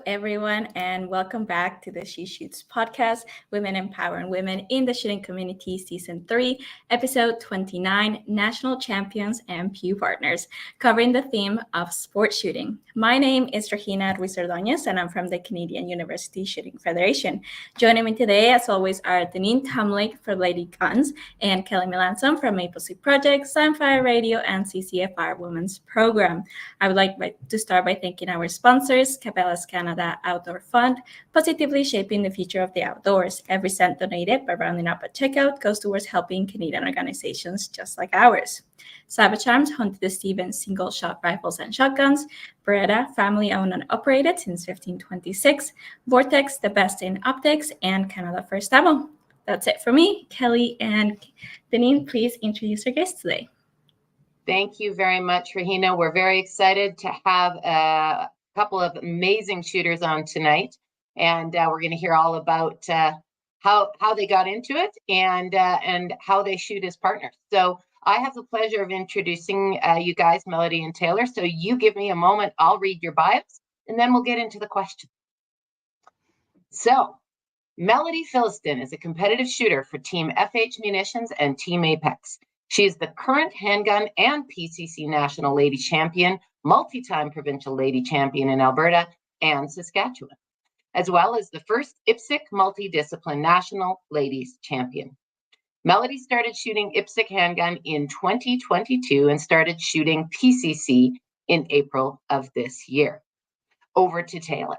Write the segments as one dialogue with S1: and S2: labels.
S1: everyone, and welcome back to the She Shoots podcast, Women Empowering Women in the Shooting Community, Season 3, Episode 29, National Champions and Pew Partners, covering the theme of sport shooting. My name is Regina Ruiz-Ordóñez, and I'm from the Canadian University Shooting Federation. Joining me today, as always, are Deneen Tamlik from Lady Guns and Kelly Melanson from Maple Seed Project, Sunfire Radio, and CCFR Women's Program. I would like to start by thanking our sponsors, Cabela's Canada Outdoor Fund, positively shaping the future of the outdoors. Every cent donated by rounding up at checkout goes towards helping Canadian organizations just like ours. Savage Arms, home to the Stevens single-shot rifles and shotguns. Beretta, family-owned and operated since 1526. Vortex, the best in optics, and Canada First Ammo. That's it for me. Kelly and Deneen, please introduce our guests today.
S2: Thank you very much, Regina. We're very excited to have a couple of amazing shooters on tonight, and we're going to hear all about how they got into it and how they shoot as partners. So I have the pleasure of introducing you guys, Melody and Taylor. So you give me a moment, I'll read your bios, and then we'll get into the questions. So Melody Philistin is a competitive shooter for Team FH Munitions and Team Apex. She is the current handgun and PCC National Lady Champion, multi-time Provincial Lady Champion in Alberta and Saskatchewan, as well as the first IPSC Multidiscipline National Ladies Champion. Melody started shooting IPSC Handgun in 2022 and started shooting PCC in April of this year. Over to Taylor.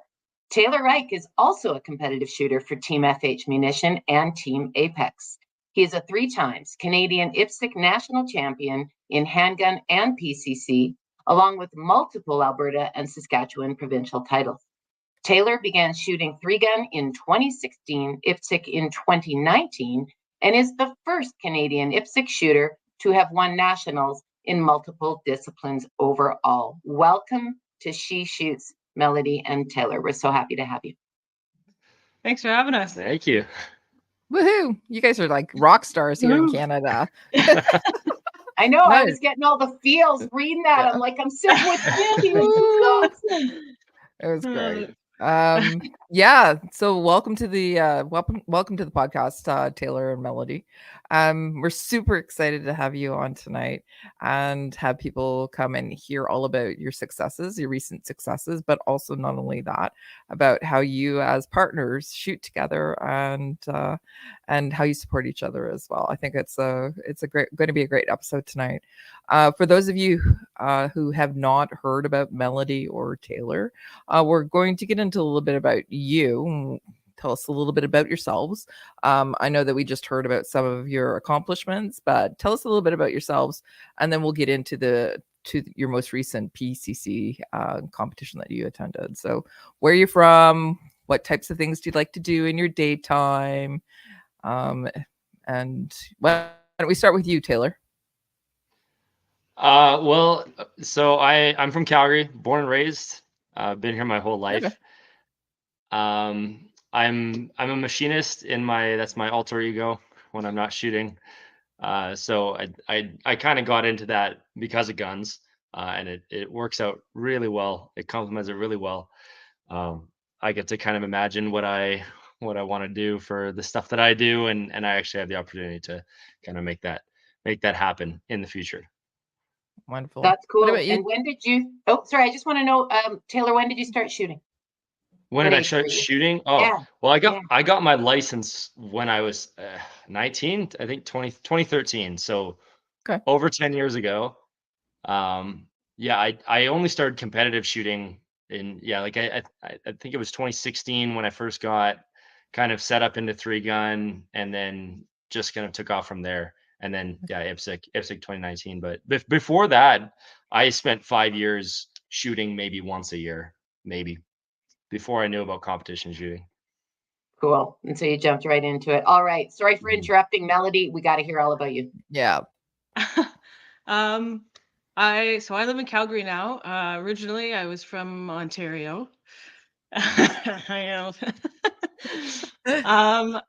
S2: Taylor Reich is also a competitive shooter for Team FH Munition and Team Apex. He is a 3 times Canadian IPSC National Champion in handgun and PCC, along with multiple Alberta and Saskatchewan provincial titles. Taylor began shooting 3-gun in 2016, IPSC in 2019, and is the first Canadian IPSC shooter to have won nationals in multiple disciplines overall. Welcome to She Shoots, Melody and Taylor. We're so happy to have you.
S3: Thanks for having us.
S4: Thank you.
S5: Woohoo! You guys are like rock stars here in Canada.
S2: I know. Nice. I was getting all the feels reading that. Yeah. I'm like, I'm sitting with Andy. This is awesome.
S5: It was great. Yeah. So welcome to the welcome to the podcast, Taylor and Melody. We're super excited to have you on tonight and have people come and hear all about your successes, your recent successes, but also not only that, about how you as partners shoot together and how you support each other as well. I think it's going to be a great episode tonight. For those of you who have not heard about Melody or Taylor, we're going to get into a little bit about you. Tell us a little bit about yourselves. I know that we just heard about some of your accomplishments, but tell us a little bit about yourselves, and then we'll get into your most recent PCC competition that you attended. So where are you from? What types of things do you like to do in your daytime? And why don't we start with you, Taylor?
S4: Well, so I'm from Calgary, born and raised. I've been here my whole life. Okay. I'm a machinist that's my alter ego when I'm not shooting. So I kind of got into that because of guns, and it works out really well. It complements it really well. I get to kind of imagine what I want to do for the stuff that I do, and I actually have the opportunity to kind of make that happen in the future.
S5: Wonderful.
S2: That's cool. What about you? And when did you? Oh, sorry. I just want to know, Taylor. When did you start shooting?
S4: When did I start shooting? Oh, yeah. Well, I got my license when I was 19. I think 2013. So okay. Over 10 years ago. Yeah, I only started competitive shooting in I think it was 2016 when I first got kind of set up into 3-gun, and then just kind of took off from there. And then IPSC 2019. But before that, I spent 5 years shooting maybe once a year, maybe, before I knew about competition shooting.
S2: Cool. And so you jumped right into it. All right. Sorry for interrupting, Melody. We got to hear all about you.
S5: Yeah.
S3: I live in Calgary now. Originally, I was from Ontario. I know.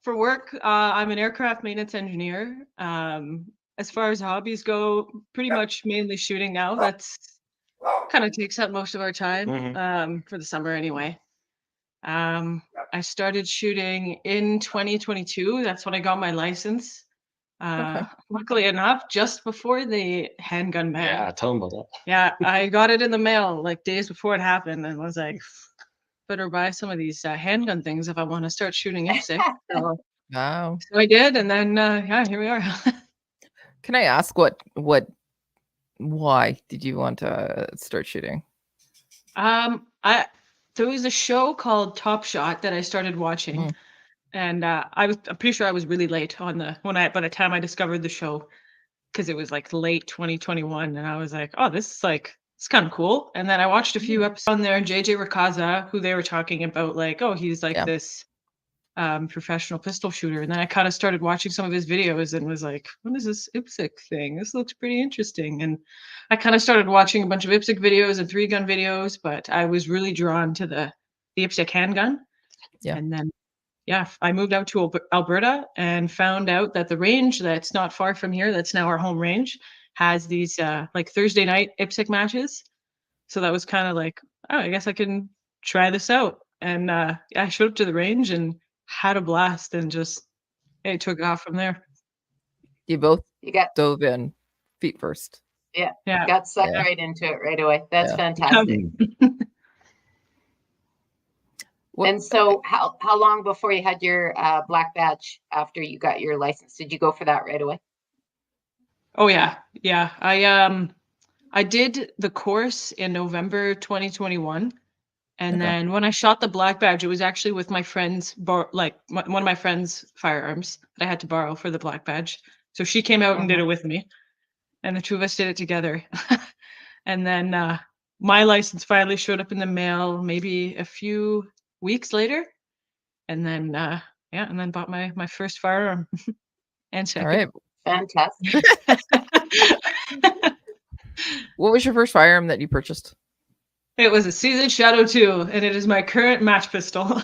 S3: For work, I'm an aircraft maintenance engineer. As far as hobbies go, pretty much mainly shooting now. That's kind of takes up most of our time
S4: Mm-hmm.
S3: for the summer anyway. I started shooting in 2022. That's when I got my license. Luckily enough, just before the handgun ban.
S4: Yeah, tell them about that.
S3: Yeah, I got it in the mail like days before it happened, and was like, better buy some of these handgun things if I want to start shooting IPSC. So,
S5: wow.
S3: So I did, and then yeah, here we are.
S5: Can I ask why did you want to start shooting?
S3: There was a show called Top Shot that I started watching, and I'm pretty sure I was really late on by the time I discovered the show, because it was like late 2021, and I was like, oh, this is like, it's kind of cool. And then I watched a few episodes on there, JJ Rakaza, who they were talking about, like, oh, he's like this professional pistol shooter. And then I kind of started watching some of his videos and was like, what is this IPSC thing? This looks pretty interesting. And I kind of started watching a bunch of IPSC videos and 3-gun videos, but I was really drawn to the IPSC handgun.
S5: Yeah.
S3: And then, yeah, I moved out to Alberta and found out that the range that's not far from here, that's now our home range, has these like Thursday night IPSC matches. So that was kind of like, oh, I guess I can try this out. And I showed up to the range and had a blast, and just it took off from there.
S5: You dove in feet first.
S2: Yeah. Got sucked right into it right away. That's fantastic. And so how long before you had your black badge after you got your license? Did you go for that right away?
S3: Oh yeah. I did the course in November 2021. And then when I shot the black badge, it was actually with my friend's, one of my friend's firearms that I had to borrow for the black badge. So she came out and did it with me, and the two of us did it together. And then my license finally showed up in the mail maybe a few weeks later. And then, and then bought my first firearm and second.
S5: All right.
S2: Fantastic.
S5: What was your first firearm that you purchased?
S3: It was a Seasoned Shadow 2, and it is my current match pistol.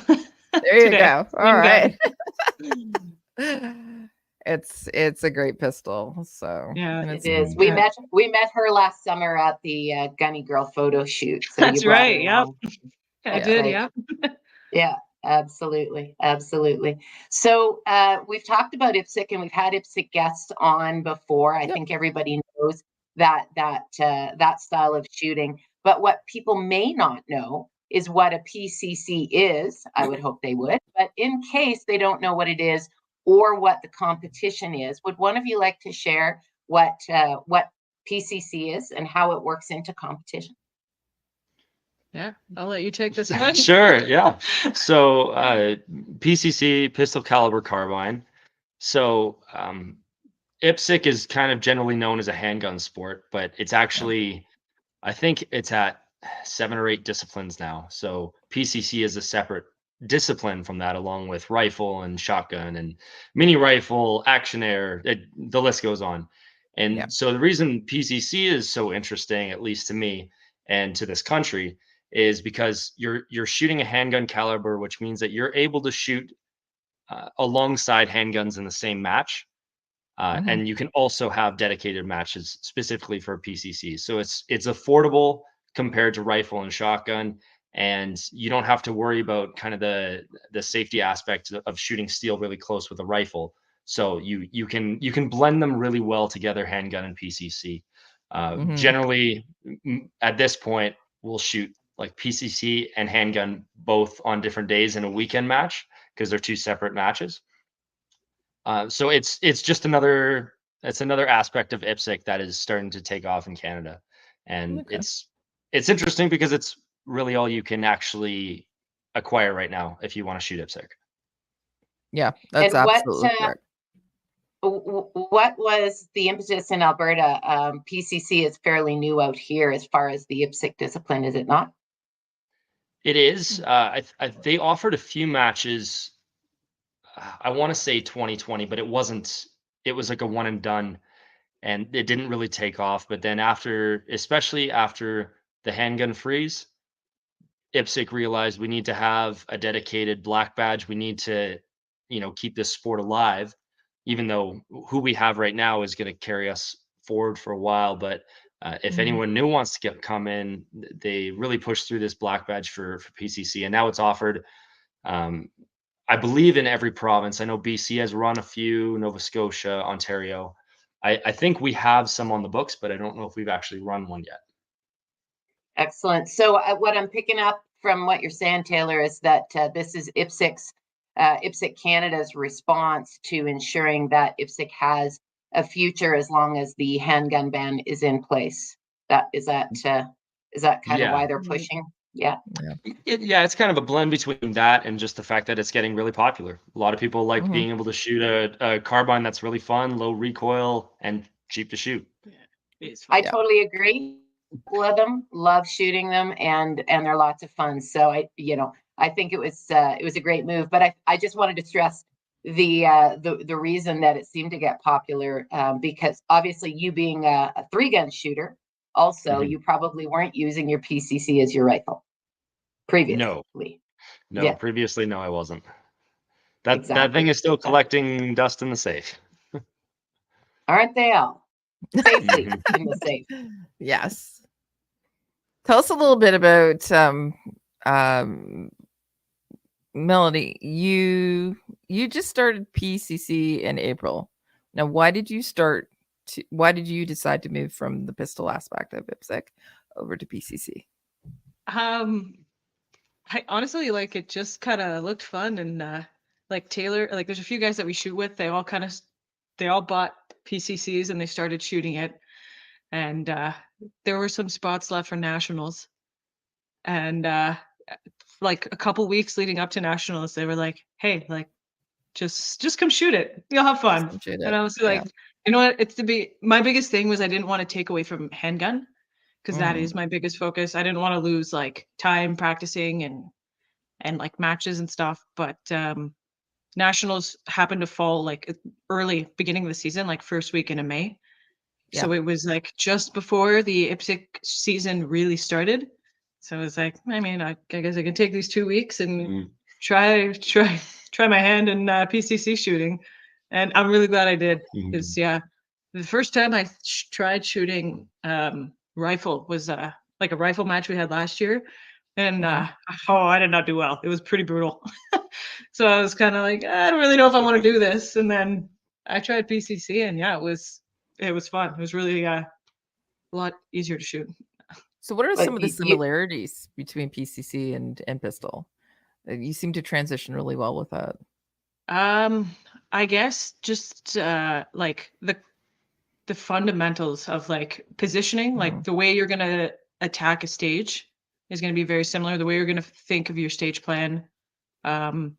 S5: There you go. All right. It's a great pistol. So
S3: yeah,
S2: it is. We met her last summer at the Gunny Girl photo shoot. So
S3: that's right. Yep. I did.
S2: Yep. Yeah. Absolutely. So we've talked about IPSC, and we've had IPSC guests on before. I think everybody knows that style of shooting. But what people may not know is what a PCC is. I would hope they would. But in case they don't know what it is or what the competition is, would one of you like to share what PCC is and how it works into competition?
S3: Yeah, I'll let you take this one.
S4: Sure, yeah. So PCC, pistol caliber carbine. So IPSC is kind of generally known as a handgun sport, but it's actually, I think it's at 7 or 8 disciplines now. So PCC is a separate discipline from that, along with rifle and shotgun and mini rifle, action air, the list goes on. And so the reason PCC is so interesting, at least to me and to this country, is because you're shooting a handgun caliber, which means that you're able to shoot alongside handguns in the same match. And you can also have dedicated matches specifically for PCC. So it's affordable compared to rifle and shotgun, and you don't have to worry about kind of the safety aspect of shooting steel really close with a rifle. So you can blend them really well together, handgun and PCC. Generally, at this point, we'll shoot like PCC and handgun both on different days in a weekend match because they're 2 separate matches. So it's just another aspect of IPSC that is starting to take off in Canada, and it's interesting because it's really all you can actually acquire right now if you want to shoot IPSC.
S5: Yeah, that's absolutely correct.
S2: What was the impetus in Alberta? PCC is fairly new out here as far as the IPSC discipline, is it not?
S4: It is. They offered a few matches. I want to say 2020, but it wasn't. It was like a one and done, and it didn't really take off. But then especially after the handgun freeze, IPSC realized we need to have a dedicated black badge. We need to, keep this sport alive, even though who we have right now is going to carry us forward for a while. But If anyone new wants to come in, they really push through this black badge for PCC, and now it's offered. I believe in every province. I know BC has run a few, Nova Scotia, Ontario. I think we have some on the books, but I don't know if we've actually run one yet.
S2: Excellent. So what I'm picking up from what you're saying, Taylor, is that this is IPSC Canada's response to ensuring that IPSC has a future as long as the handgun ban is in place. Is that kind of why they're pushing? Yeah.
S4: It's kind of a blend between that and just the fact that it's getting really popular. A lot of people like being able to shoot a carbine that's really fun, low recoil, and cheap to shoot.
S2: I totally agree. Love them, love shooting them, and they're lots of fun. So I think it was a great move. But I just wanted to stress the reason that it seemed to get popular, because obviously you being a 3-gun shooter, also you probably weren't using your PCC as your rifle previously.
S4: No, previously no, I wasn't. That thing is still collecting dust in the safe.
S2: Aren't they all? Safely in the safe.
S5: Yes. Tell us a little bit about Melody. You just started PCC in April. Now, why did you decide to move from the pistol aspect of IPSC over to PCC?
S3: I honestly, it just kind of looked fun, and Taylor, there's a few guys that we shoot with. They all bought PCCs and they started shooting it, and there were some spots left for nationals, and a couple weeks leading up to nationals, they were like, "Hey, just come shoot it. You'll have fun." And I was like, you know what? My biggest thing was I didn't want to take away from handgun, because that is my biggest focus. I didn't want to lose time practicing and matches and stuff. But nationals happened to fall early beginning of the season, first week in May. Yeah. So it was just before the IPSC season really started. So I was like, I guess I can take these 2 weeks and try my hand in PCC shooting. And I'm really glad I did, because the first time I tried shooting rifle was a rifle match we had last year, and I did not do well. It was pretty brutal. So I was kind of I don't really know if I want to do this. And then I tried PCC, and it was fun. It was really a lot easier to shoot.
S5: So what are some of the similarities between PCC and pistol? You seem to transition really well with that.
S3: I guess just the fundamentals of positioning, the way you're going to attack a stage is going to be very similar. The way you're going to think of your stage plan, trigger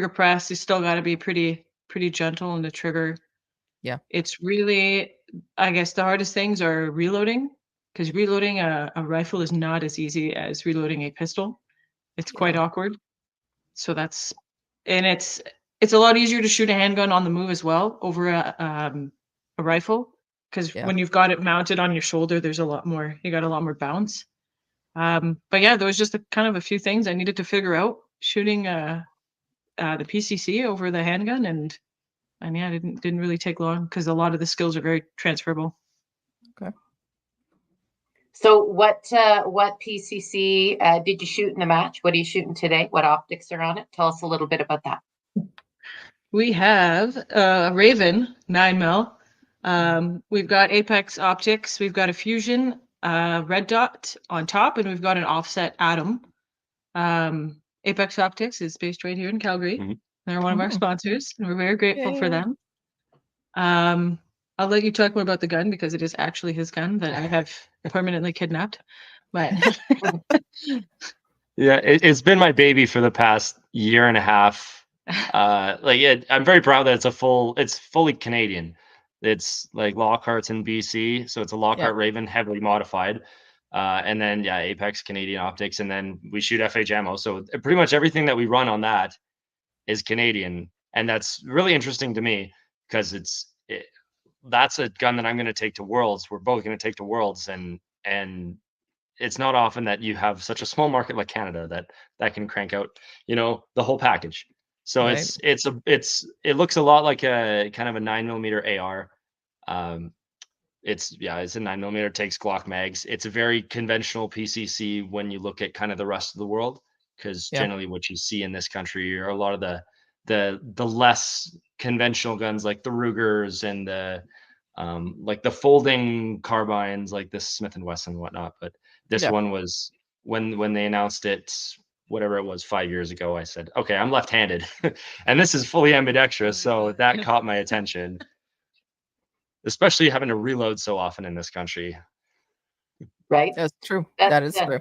S3: press, you still got to be pretty gentle in the trigger. Yeah. It's really, I guess the hardest things are reloading, because reloading a rifle is not as easy as reloading a pistol. It's quite awkward. So it's a lot easier to shoot a handgun on the move as well over a rifle, because when you've got it mounted on your shoulder, you got a lot more bounce. But there was just a few things I needed to figure out shooting the PCC over the handgun, and it didn't really take long, because a lot of the skills are very transferable.
S5: Okay.
S2: So what PCC did you shoot in the match? What are you shooting today? What optics are on it? Tell us a little bit about that.
S3: We have a Raven 9mm. We've got Apex optics. We've got a Fusion red dot on top, and we've got an offset Atom. Apex Optics is based right here in Calgary. They're one of our sponsors, and we're very grateful for them. I'll let you talk more about the gun, because it is actually his gun that I have permanently kidnapped. But
S4: it's been my baby for the past year and a half. I'm very proud that it's fully Canadian. It's Lockhart's in BC, so it's a Lockhart Raven, heavily modified. And then Apex Canadian optics, and then we shoot FH ammo. So pretty much everything that we run on that is Canadian, and that's really interesting to me, because that's a gun that I'm going to take to Worlds. We're both going to take to Worlds, and it's not often that you have such a small market like Canada that can crank out, the whole package. So it looks a lot like a kind of a 9mm AR. it's a 9mm, takes Glock mags. It's a very conventional PCC when you look at kind of the rest of the world, because generally what you see in this country are a lot of the less conventional guns, like the Rugers and the like the folding carbines, like the Smith & Wesson and whatnot. But this one was, when they announced it, whatever it was 5 years ago, I said, okay, I'm left-handed and this is fully ambidextrous. So that caught my attention, especially having to reload so often in this country.
S2: Right.
S5: That's true. That is true.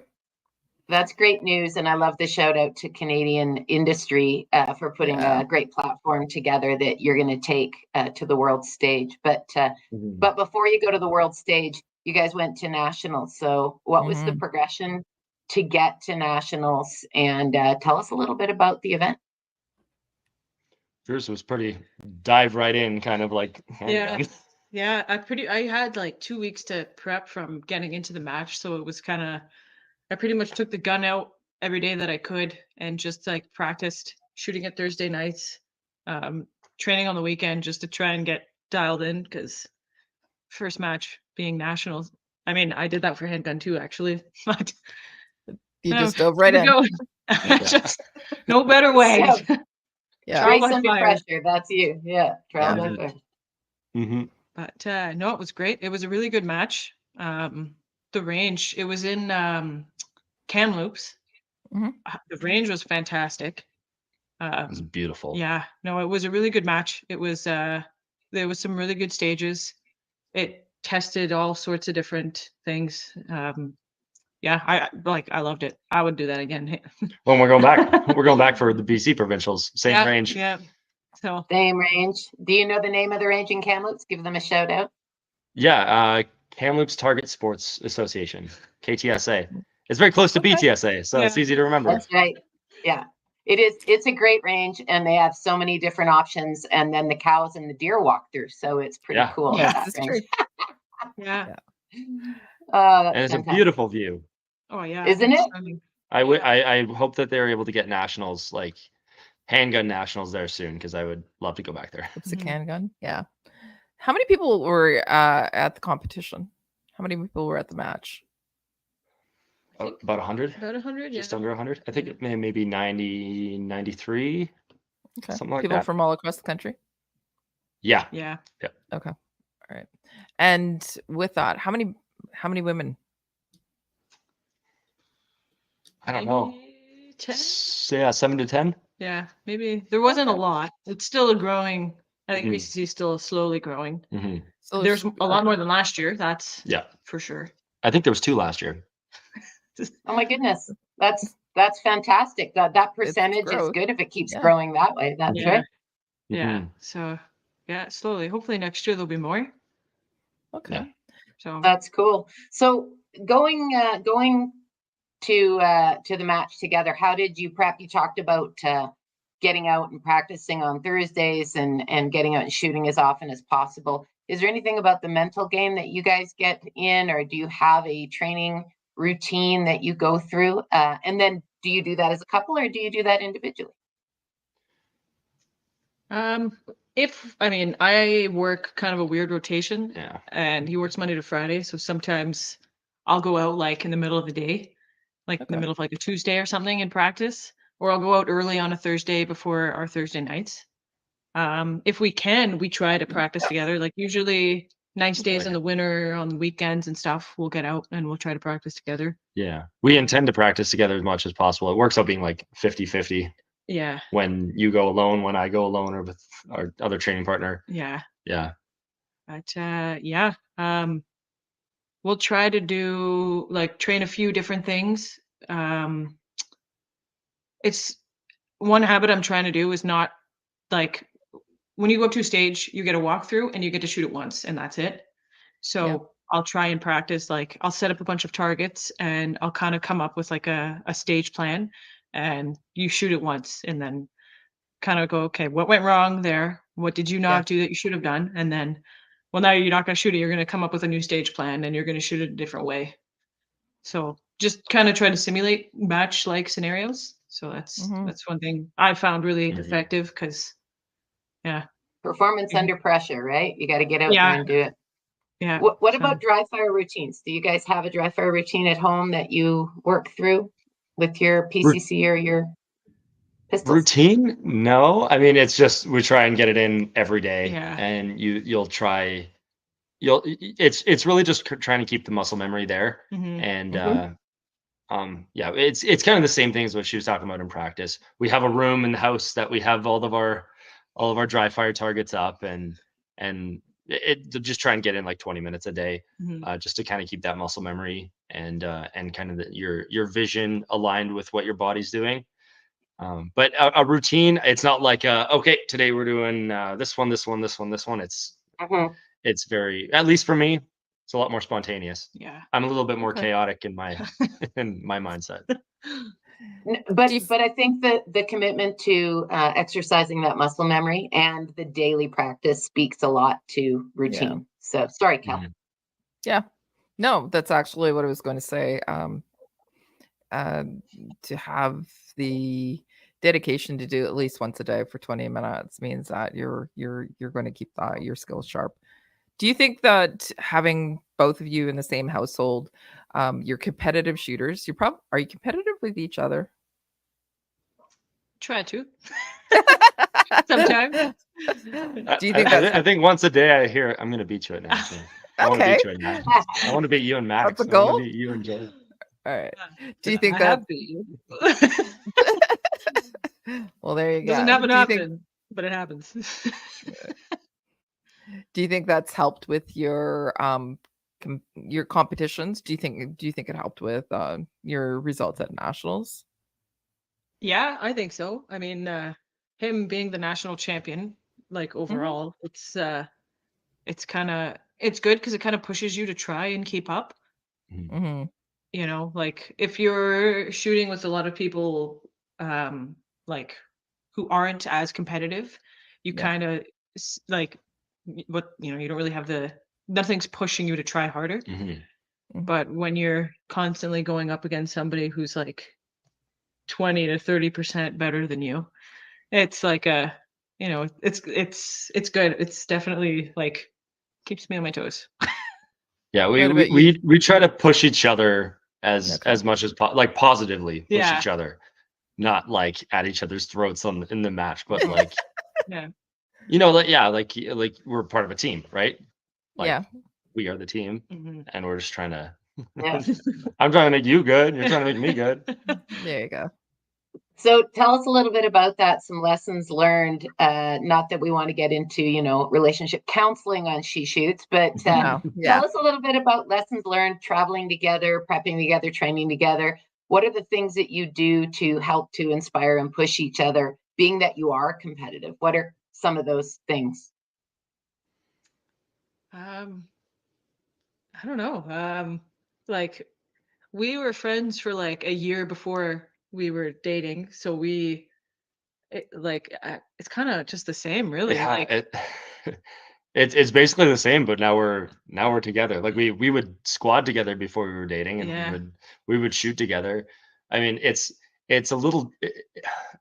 S2: That's great news. And I love the shout out to Canadian industry for putting a great platform together that you're going to take to the world stage. But before you go to the world stage, you guys went to nationals. So what was the progression to get to nationals? And tell us a little bit about the event.
S4: Yours was pretty dive right in, kind of like handgun.
S3: Yeah, I had like 2 weeks to prep from getting into the match, so it was kind of, I pretty much took the gun out every day that I could and just like practiced shooting it Thursday nights, training on the weekend just to try and get dialed in, because first match being nationals. I mean, I did that for handgun too, actually, but
S5: you just dove right in.
S3: Just no better way.
S2: Trial by under pressure. That's you. Trial by fire.
S3: But no, it was great. It was a really good match. The range, it was in Kamloops. The range was fantastic.
S4: It was beautiful.
S3: Yeah, no, it was a really good match. It was there was some really good stages. It tested all sorts of different things. I loved it. I would do that again.
S4: Well, we're going back for the BC provincials. Same range.
S3: Yeah. So
S2: same range. Do you know the name of the range in Kamloops? Give them a shout out.
S4: Yeah, Kamloops Target Sports Association, KTSA. It's very close to BTSA, so it's easy to remember.
S2: That's right. Yeah, it is. It's a great range, and they have so many different options. And then the cows and the deer walk through, so it's pretty cool.
S5: Yes, it's true.
S3: Yeah.
S2: And
S4: it's fantastic. A beautiful view.
S3: Oh yeah,
S2: isn't it?
S4: I hope that they're able to get nationals, like handgun nationals, there soon, because I would love to go back there.
S5: It's a handgun. Yeah. How many people were at the competition? How many people were at the match?
S4: About 100.
S3: About 100.
S4: Just under 100. I think it maybe 90, 93.
S5: Okay.
S4: Something like
S5: people
S4: that.
S5: From all across the country.
S3: Yeah.
S5: Okay. All right. And with that, how many women?
S4: I don't know.
S3: 10?
S4: 7 to 10.
S3: Yeah, maybe there wasn't a lot. It's still a growing. I think PCC is still slowly growing. So there's a lot more than last year. That's for sure.
S4: I think there was 2 last year.
S2: Oh my goodness, that's fantastic. That percentage is good if it keeps growing that way. That's right.
S3: Yeah. So slowly. Hopefully next year there'll be more.
S5: Okay.
S4: Yeah.
S3: So
S2: that's cool. So going to the match together, how did you prep? You talked about getting out and practicing on Thursdays and getting out and shooting as often as possible. Is there anything about the mental game that you guys get in, or do you have a training routine that you go through? And then do you do that as a couple, or do you do that individually?
S3: I work kind of a weird rotation, and he works Monday to Friday. So sometimes I'll go out like in the middle of the day, like in the middle of like a Tuesday or something in practice, or I'll go out early on a Thursday before our Thursday nights. If we can, we try to practice together. Like usually nice days in the winter, on the weekends and stuff, we'll get out and we'll try to practice together.
S4: Yeah, we intend to practice together as much as possible. It works out being like 50-50.
S3: Yeah.
S4: When you go alone, when I go alone, or with our other training partner.
S3: Yeah.
S4: Yeah.
S3: But we'll try to do train a few different things. It's one habit I'm trying to do is not like when you go up to a stage, you get a walkthrough and you get to shoot it once and that's it. So I'll try and practice, I'll set up a bunch of targets and I'll kind of come up with like a stage plan, and you shoot it once and then kind of go, okay, what went wrong there? What did you not do that you should have done? And then, well, now you're not going to shoot it. You're going to come up with a new stage plan and you're going to shoot it a different way. So just kind of try to simulate match-like scenarios. So that's one thing I found really effective because,
S2: performance under pressure, right? You got to get out there and do it.
S3: Yeah.
S2: What about dry fire routines? Do you guys have a dry fire routine at home that you work through with your PCC or your pistols?
S4: Routine? No. I mean, it's just we try and get it in every day.
S3: Yeah.
S4: And it's really just trying to keep the muscle memory there. And yeah, it's kind of the same thing as what she was talking about in practice. We have a room in the house that we have all of our dry fire targets up, and just try and get in like 20 minutes a day, just to kind of keep that muscle memory and kind of your vision aligned with what your body's doing. But a routine, it's not like okay, today we're doing this one. It's very, at least for me, it's a lot more spontaneous.
S3: Yeah,
S4: I'm a little bit more chaotic in my mindset.
S2: But I think that the commitment to exercising that muscle memory and the daily practice speaks a lot to routine. Yeah. So sorry, Cal.
S5: Yeah, no, that's actually what I was going to say. To have the dedication to do at least once a day for 20 minutes means that you're going to keep your skills sharp. Do you think that having both of you in the same household, you're competitive shooters? Are you competitive with each other?
S3: Try to. Sometimes.
S5: Do you think
S4: I think once a day I hear I'm going to beat you at Max. I want to beat you at Max. I want to beat you and Max.
S5: That's a goal?
S4: I want to beat you and Joe.
S5: All right. Do you think that? Well, there you go.
S3: Doesn't happen often, but it happens.
S5: Do you think that's helped with your competitions? Do you think it helped with your results at nationals?
S3: Yeah, I think so. I mean, him being the national champion, like overall, it's good because it kind of pushes you to try and keep up. You know, like if you're shooting with a lot of people, like who aren't as competitive, you kind of like you don't really have nothing's pushing you to try harder. But when you're constantly going up against somebody who's like 20 to 30% better than you, it's like it's good. It's definitely like keeps me on my toes.
S4: Yeah, we try to push each other as much as positively push each other, not like at each other's throats in the match, but like like we're part of a team, right? Like we are the team, and we're just trying to. I'm trying to make you good. You're trying to make me good.
S5: There you go.
S2: So tell us a little bit about that, some lessons learned, not that we want to get into, relationship counseling on She Shoots, but tell us a little bit about lessons learned, traveling together, prepping together, training together. What are the things that you do to help to inspire and push each other, being that you are competitive? What are some of those things?
S3: I don't know. Like we were friends for like a year before we were dating, so it's kind of just the same, really.
S4: Yeah, it's basically the same, but now we're together. Like we would squad together before we were dating, and we would shoot together. I mean, it's a little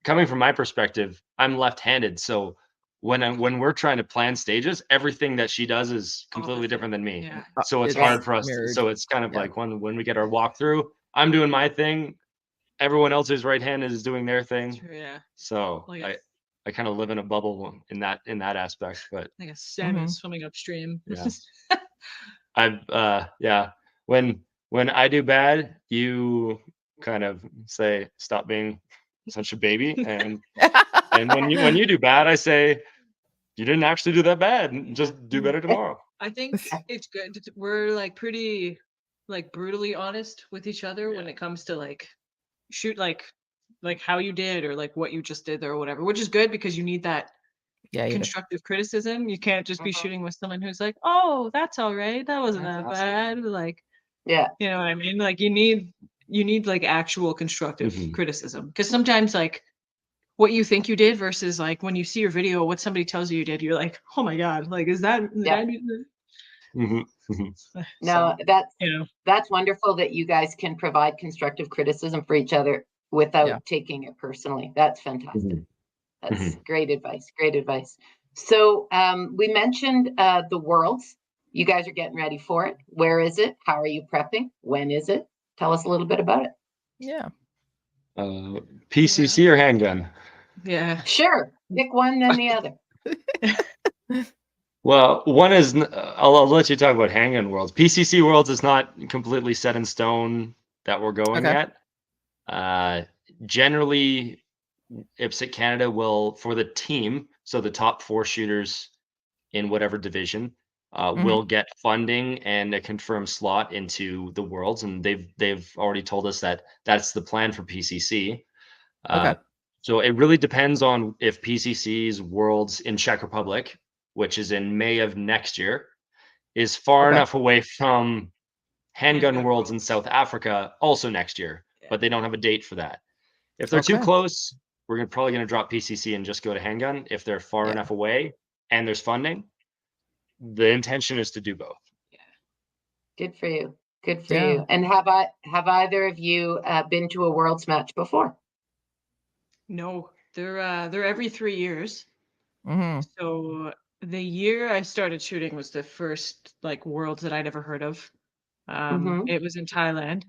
S4: coming from my perspective. I'm left-handed, so when we're trying to plan stages, everything that she does is completely different than me.
S3: Yeah.
S4: So it's hard for us. So it's kind of like when we get our walkthrough, I'm doing my thing. Everyone else's right hand is doing their thing.
S3: Yeah.
S4: So I kind of live in a bubble in that aspect, but
S3: like a salmon swimming upstream.
S4: Yeah. When I do bad, you kind of say, stop being such a baby. And when you do bad, I say, you didn't actually do that bad. Just do better tomorrow.
S3: I think it's good. We're like pretty like brutally honest with each other when it comes to like shoot like how you did or like what you just did or whatever, which is good because you need that constructive criticism. You can't just be shooting with someone who's like, oh, that's all right, that wasn't that bad. Like, you know what I mean? Like you need like actual constructive criticism, because sometimes like what you think you did versus like when you see your video, what somebody tells you did, you're like, oh my god, like did I do that?
S2: No, that's wonderful that you guys can provide constructive criticism for each other without taking it personally. That's fantastic. That's great advice. So we mentioned the Worlds. you guys are getting ready for it. Where is it? How are you prepping? When is it? Tell us a little bit about it.
S5: Yeah.
S4: PCC or handgun?
S3: Yeah.
S2: Sure. Pick one, then the other.
S4: Well, one is, I'll let you talk about handgun worlds. PCC worlds is not completely set in stone that we're going yet. Generally, IPSC Canada will, for the team, so the top 4 shooters in whatever division, will get funding and a confirmed slot into the worlds, and they've already told us that that's the plan for PCC. So it really depends on if PCC's worlds in Czech Republic, which is in May of next year, is far enough away from handgun worlds in South Africa also next year, but they don't have a date for that. If they're too close, we're probably going to drop PCC and just go to handgun. If they're far enough away and there's funding, the intention is to do both.
S2: Good for you. Good for you. And have either of you been to a worlds match before?
S3: No, they're every 3 years.
S5: Mm-hmm.
S3: So the year I started shooting was the first like worlds that I'd ever heard of. It was in Thailand.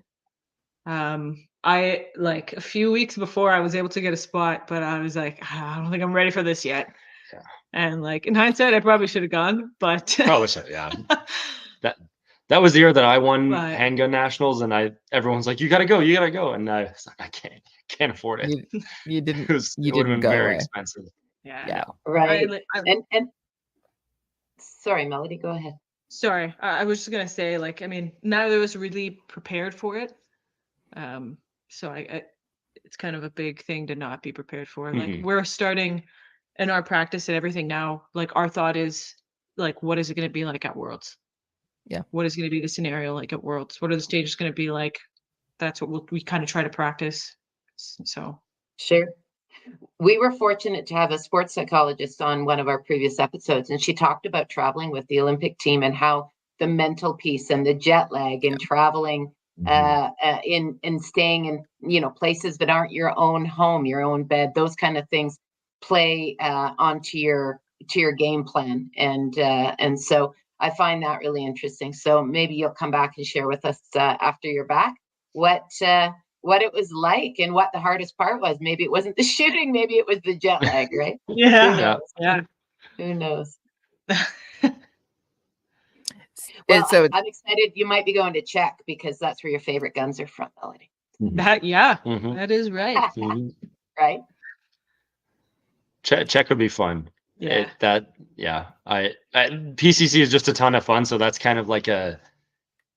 S3: I like a few weeks before I was able to get a spot, but I was like, I don't think I'm ready for this yet.
S4: Yeah.
S3: And like in hindsight, I probably should have gone, but
S4: probably should, yeah. That was the year that I won handgun nationals, and everyone's like, you gotta go, and I was like, I can't afford it.
S5: You didn't.
S4: It would have been very expensive.
S3: Yeah.
S2: Right. And sorry, Melody, go ahead.
S3: Sorry, I was just gonna say, like, I mean, neither of us really prepared for it. So it's kind of a big thing to not be prepared for. Like we're starting in our practice and everything now. Like our thought is like, what is it going to be like at Worlds?
S5: Yeah.
S3: What is going to be the scenario like at Worlds? What are the stages going to be like? That's what we kind of try to practice. So.
S2: Sure. We were fortunate to have a sports psychologist on one of our previous episodes, and she talked about traveling with the Olympic team and how the mental piece and the jet lag and traveling in staying in places that aren't your own home, your own bed, those kind of things play onto your game plan, and so I find that really interesting. So maybe you'll come back and share with us after you're back what it was like and what the hardest part was. Maybe it wasn't the shooting, maybe it was the jet lag, right? Who knows? Well,
S5: so
S2: I'm excited. You might be going to Czech because that's where your favorite guns are from, Melody.
S3: That is right.
S2: Right.
S4: Czech would be fun.
S3: Yeah.
S4: PCC is just a ton of fun, so that's kind of like I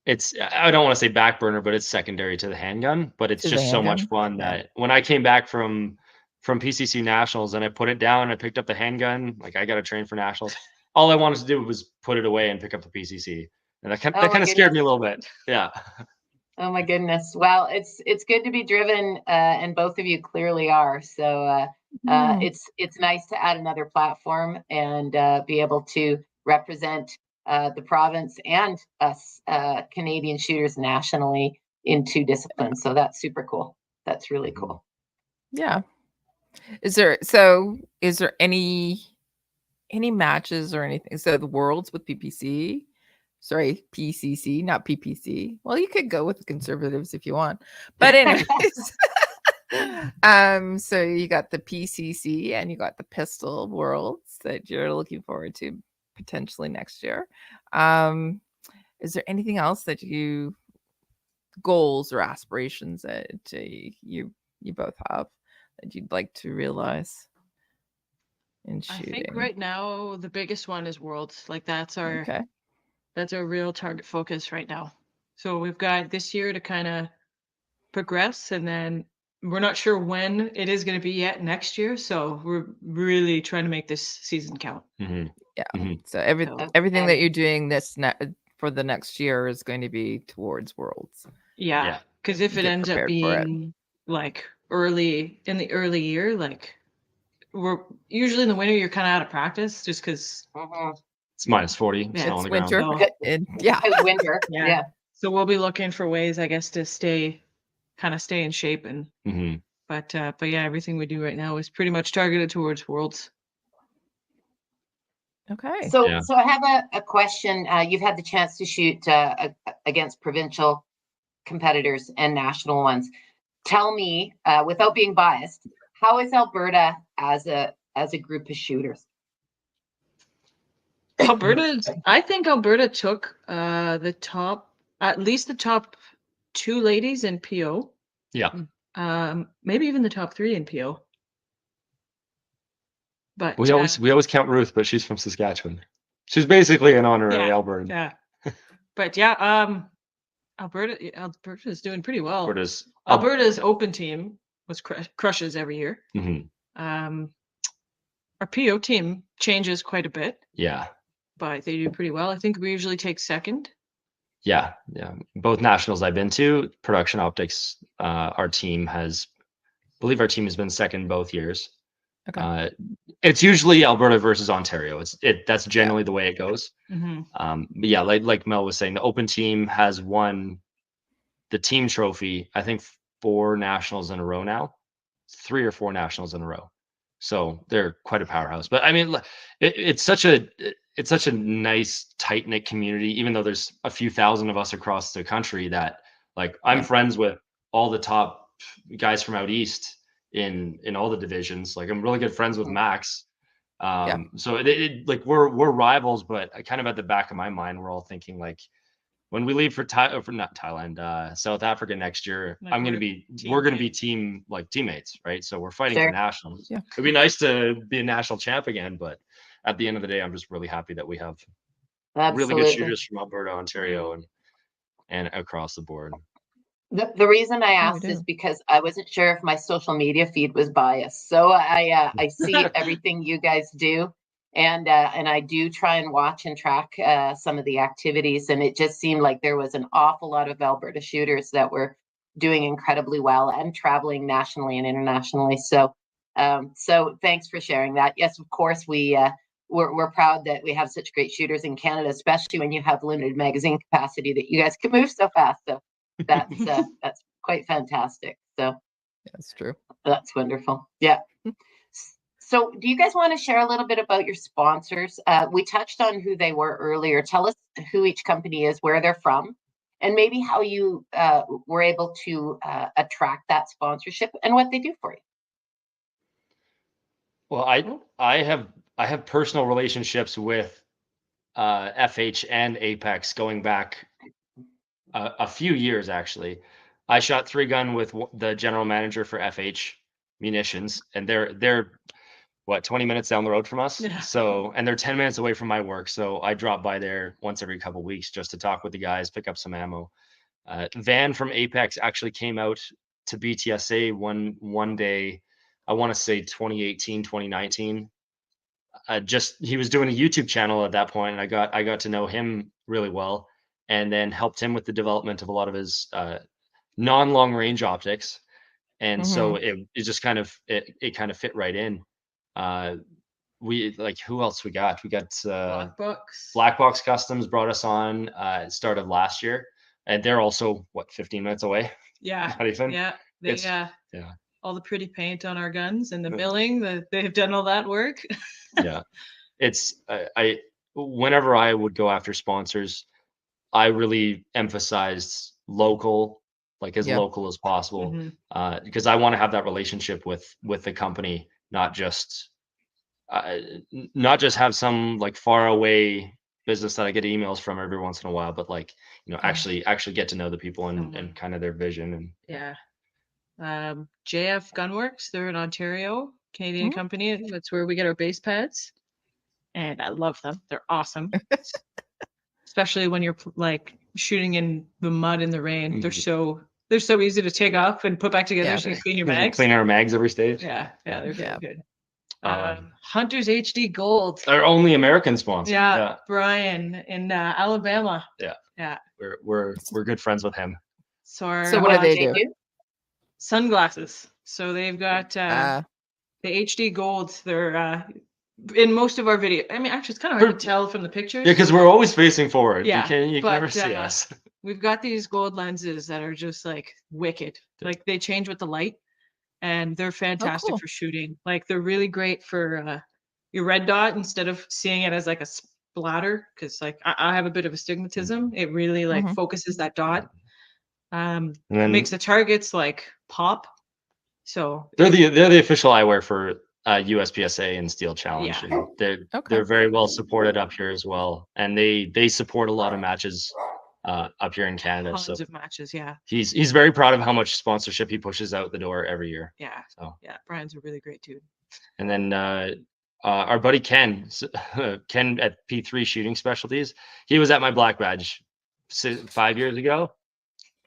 S4: don't want to say back burner, but it's secondary to the handgun. But it's just so much fun that when I came back from PCC Nationals and I put it down, I picked up the handgun. Like I got to train for Nationals. All I wanted to do was put it away and pick up the PCC, and that kind of scared me a little bit. Yeah.
S2: Oh my goodness. Well, it's good to be driven, and both of you clearly are. So it's nice to add another platform and be able to represent the province and us Canadian shooters nationally in 2 disciplines. So that's super cool. That's really cool.
S5: Yeah. Is there any matches or anything? So the worlds with PCC, not PPC. Well, you could go with the conservatives if you want, but anyways. So you got the PCC and you got the pistol worlds that you're looking forward to potentially next year. Is there anything else that goals or aspirations that you both have that you'd like to realize in shooting?
S3: I think right now the biggest one is Worlds. Like that's our real target focus right now. So we've got this year to kind of progress, and then we're not sure when it is going to be yet next year. So we're really trying to make this season count.
S5: So everything that you're doing for the next year is going to be towards Worlds.
S3: Because if it ends up being like early year, like we're usually in the winter, you're kind of out of practice just because
S4: it's minus 40.
S5: Yeah,
S4: it's
S5: winter.
S2: It's winter. Yeah.
S3: So we'll be looking for ways, I guess, to stay in shape and. But yeah, everything we do right now is pretty much targeted towards Worlds.
S5: Okay.
S2: So I have a question. You've had the chance to shoot against provincial competitors and national ones. Tell me, without being biased, how is Alberta as a group of shooters?
S3: I think Alberta took at least the top 2 ladies in PO.
S4: Yeah.
S3: Maybe even the top 3 in PO. But
S4: we always count Ruth, but she's from Saskatchewan. She's basically an honorary Albertan.
S3: Yeah. But Alberta is doing pretty well. Alberta's open team crushes every year.
S4: Mm-hmm.
S3: Our PO team changes quite a bit.
S4: Yeah.
S3: But they do pretty well. I think we usually take second.
S4: Yeah. Both nationals I've been to, production optics, our team has been second both years.
S5: Okay.
S4: It's usually Alberta versus Ontario. That's generally the way it goes.
S3: Mm-hmm.
S4: But yeah, like Mel was saying, the open team has won the team trophy, I think 4 nationals in a row now, 3 or 4 nationals in a row. So they're quite a powerhouse. But I mean, it's such a nice, tight knit community. Even though there's a few thousand of us across the country, that like I'm friends with all the top guys from out east in all the divisions. Like I'm really good friends with Max. So like we're rivals, but kind of at the back of my mind, we're all thinking like, when we leave for South Africa next year, like we're going to be teammates, right? So we're fighting for nationals. Yeah. It'd be nice to be a national champ again, but at the end of the day, I'm just really happy that we have really good shooters from Alberta, Ontario, and across the board.
S2: The reason I asked is because I wasn't sure if my social media feed was biased. So I see everything you guys do. And I do try and watch and track some of the activities, and it just seemed like there was an awful lot of Alberta shooters that were doing incredibly well and traveling nationally and internationally. So thanks for sharing that. Yes, of course, we're proud that we have such great shooters in Canada, especially when you have limited magazine capacity that you guys can move so fast. So that's quite fantastic. So
S5: that's true.
S2: That's wonderful. Yeah. So do you guys want to share a little bit about your sponsors? We touched on who they were earlier. Tell us who each company is, where they're from, and maybe how you were able to attract that sponsorship and what they do for you.
S4: Well, I have personal relationships with FH and Apex going back a few years, actually. I shot 3-gun with the general manager for FH Munitions, and they're 20 minutes down the road from us. Yeah. So, and they're 10 minutes away from my work. So I drop by there once every couple of weeks just to talk with the guys, pick up some ammo. Van from Apex actually came out to BTSA one day, I want to say 2018, 2019. He was doing a YouTube channel at that point, and I got to know him really well, and then helped him with the development of a lot of his non-long range optics. And so it just kind of kind of fit right in. We who else we got Black Box Customs brought us on start of last year, and they're also 15 minutes away.
S3: Not even. All the pretty paint on our guns and the milling, they've done all that work.
S4: Yeah, it's whenever I would go after sponsors, I really emphasized local, as local as possible, because I want to have that relationship with the company, not just have some far away business that I get emails from every once in a while, but actually get to know the people and kind of their vision. And
S3: JF Gunworks, they're in Ontario, Canadian company. That's where we get our base pads, and I love them. They're awesome, especially when you're shooting in the mud in the rain. They're so easy to take off and put back together, so you can clean your mags.
S4: Clean our mags every stage.
S3: They're really good. Hunters HD Gold,
S4: our only American sponsor.
S3: Brian in Alabama.
S4: We're good friends with him.
S5: So what do they do?
S3: Sunglasses. So they've got the HD Gold. They're in most of our video. I mean, actually, it's kind of hard to tell from the pictures.
S4: Yeah, because we're always facing forward. You can never see us.
S3: We've got these gold lenses that are just wicked. They change with the light, and they're fantastic for shooting. They're really great for your red dot instead of seeing it as like a splatter, because like I have a bit of astigmatism. It really like focuses that dot. And then makes the targets like pop. So
S4: they're the official eyewear for USPSA and Steel Challenge.
S3: Yeah.
S4: And they're very well supported up here as well, and they support a lot of matches up here in Canada.
S3: Tons of matches, yeah.
S4: He's very proud of how much sponsorship he pushes out the door every year.
S3: Yeah.
S4: So
S3: yeah, Brian's a really great dude.
S4: And then our buddy Ken at P3 Shooting Specialties, he was at my black badge 5 years ago.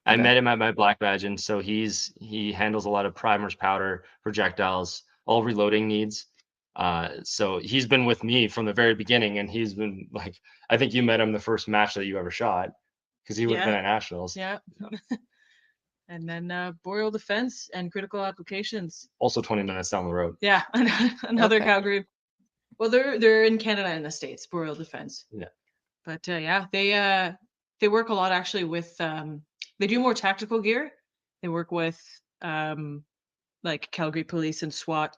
S4: I met him at my black badge, and so he handles a lot of primers, powder, projectiles, all reloading needs. So he's been with me from the very beginning, and he's been like, I think you met him the first match that you ever shot, because he would have been at nationals.
S3: Yeah. And then boreal defense and critical applications.
S4: Also 20 minutes down the road.
S3: Yeah, another Calgary. Well, they're in Canada and the States, boreal defense.
S4: Yeah.
S3: But yeah, they work a lot actually with they do more tactical gear. They work with like Calgary Police and SWAT,